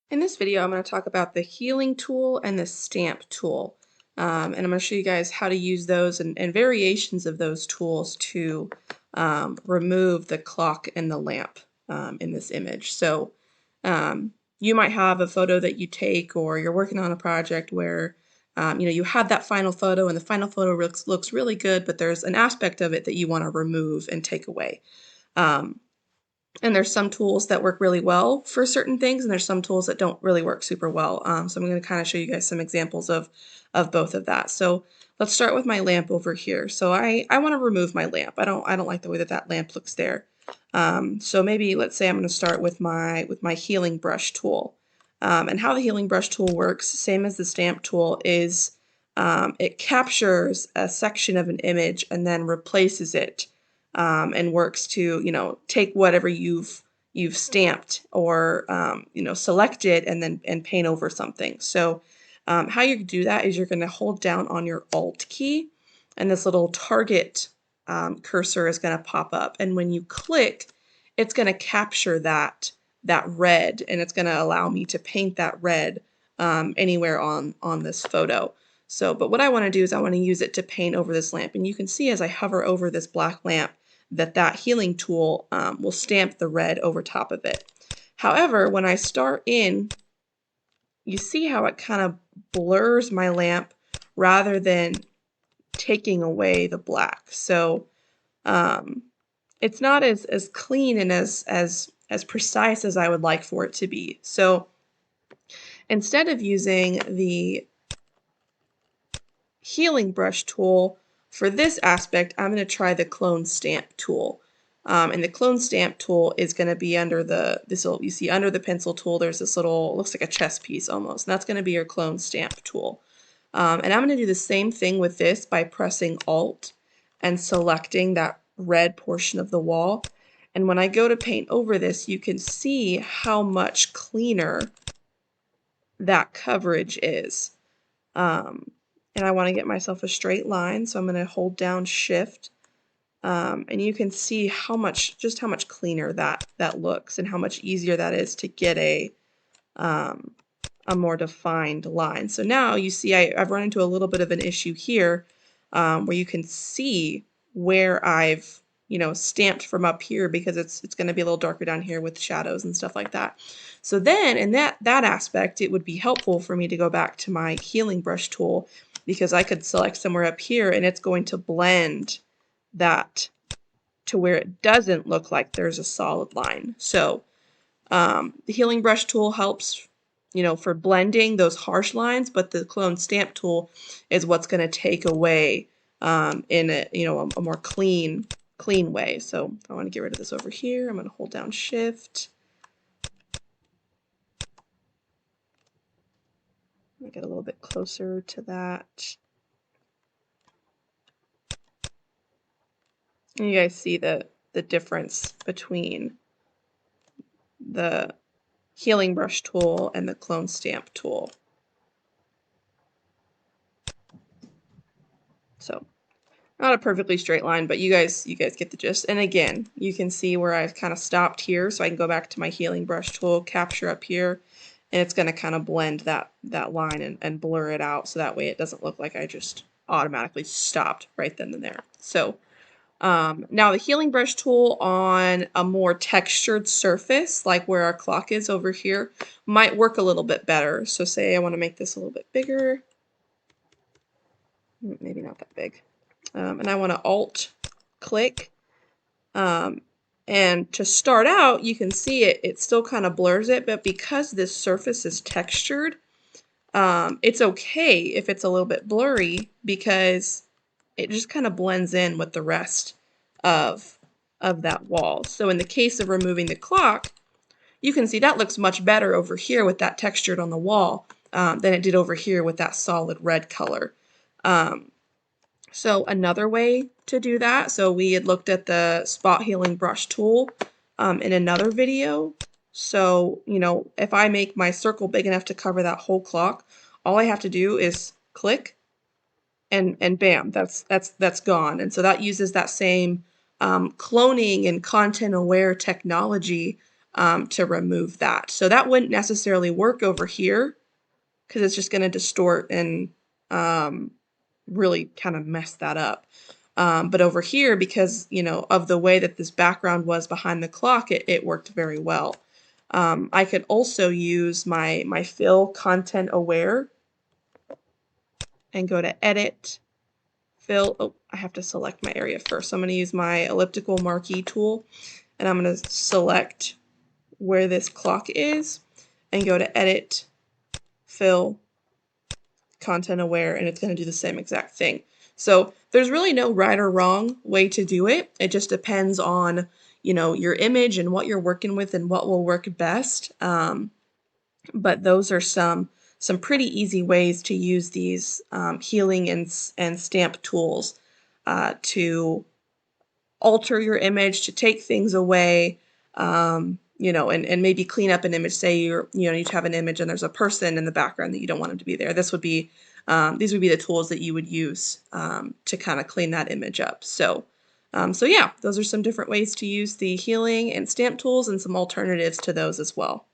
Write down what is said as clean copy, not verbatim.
In this video, I'm going to talk about the healing tool and the stamp tool. And I'm going to show you guys how to use those and variations of those tools to remove the clock and the lamp in this image. So you might have a photo that you take, or you're working on a project where you had that final photo and the final photo looks really good, but there's an aspect of it that you want to remove and take away. And there's some tools that work really well for certain things, and there's some tools that don't really work super well. So I'm going to kind of show you guys some examples of both of that. So let's start with my lamp over here. So I want to remove my lamp. I don't like the way that lamp looks there. So maybe let's say I'm going to start with my healing brush tool. And how the healing brush tool works, same as the stamp tool, is it captures a section of an image and then replaces it. And works to take whatever you've stamped or selected and paint over something. So how you do that is you're going to hold down on your Alt key, and this little target cursor is going to pop up, and when you click, it's going to capture that red, and it's going to allow me to paint that red anywhere on this photo. So, but what I want to do is I want to use it to paint over this lamp, and you can see as I hover over this black lamp that healing tool will stamp the red over top of it. However, when I start in, you see how it kind of blurs my lamp rather than taking away the black. So it's not as clean and as precise as I would like for it to be. So instead of using the healing brush tool, for this aspect, I'm going to try the clone stamp tool. And the clone stamp tool is going to be under you see under the pencil tool, there's this little, looks like a chess piece almost, and that's going to be your clone stamp tool. And I'm going to do the same thing with this by pressing Alt and selecting that red portion of the wall. And when I go to paint over this, you can see how much cleaner that coverage is. And I want to get myself a straight line, so I'm going to hold down Shift, and you can see just how much cleaner that looks, and how much easier that is to get a more defined line. So now you see I've run into a little bit of an issue here, where you can see where I've stamped from up here, because it's going to be a little darker down here with shadows and stuff like that. So then in that aspect, it would be helpful for me to go back to my healing brush tool, because I could select somewhere up here and it's going to blend that to where it doesn't look like there's a solid line. So the healing brush tool helps for blending those harsh lines, but the clone stamp tool is what's going to take away in a more clean way. So I want to get rid of this over here. I'm going to hold down Shift. Get a little bit closer to that. And you guys see the difference between the healing brush tool and the clone stamp tool. So not a perfectly straight line, but you guys get the gist. And again, you can see where I've kind of stopped here, so I can go back to my healing brush tool, capture up here, and it's going to kind of blend that line and blur it out, so that way it doesn't look like I just automatically stopped right then and there. So now the healing brush tool on a more textured surface, like where our clock is over here, might work a little bit better. So say I want to make this a little bit bigger, maybe not that big, and I want to Alt click, and to start out, you can see it still kind of blurs it, but because this surface is textured, it's okay if it's a little bit blurry, because it just kind of blends in with the rest of that wall. So in the case of removing the clock, you can see that looks much better over here with that textured on the wall than it did over here with that solid red color. So another way to do that, so we had looked at the spot healing brush tool in another video. So, if I make my circle big enough to cover that whole clock, all I have to do is click, and bam, that's gone. And so that uses that same cloning and content aware technology to remove that. So that wouldn't necessarily work over here because it's just going to distort and really kind of mess that up. But over here, because, you know, of the way that this background was behind the clock, it worked very well. I could also use my fill content aware and go to edit, fill. Oh, I have to select my area first. So I'm going to use my elliptical marquee tool, and I'm going to select where this clock is and go to edit, fill, content aware, and it's going to do the same exact thing. So there's really no right or wrong way to do it. It just depends on, you know, your image and what you're working with and what will work best. But those are some pretty easy ways to use these healing and stamp tools to alter your image, to take things away, you know, and maybe clean up an image. Say you have an image and there's a person in the background that you don't want them to be there. These would be the tools that you would use to kind of clean that image up. So yeah, those are some different ways to use the healing and stamp tools and some alternatives to those as well.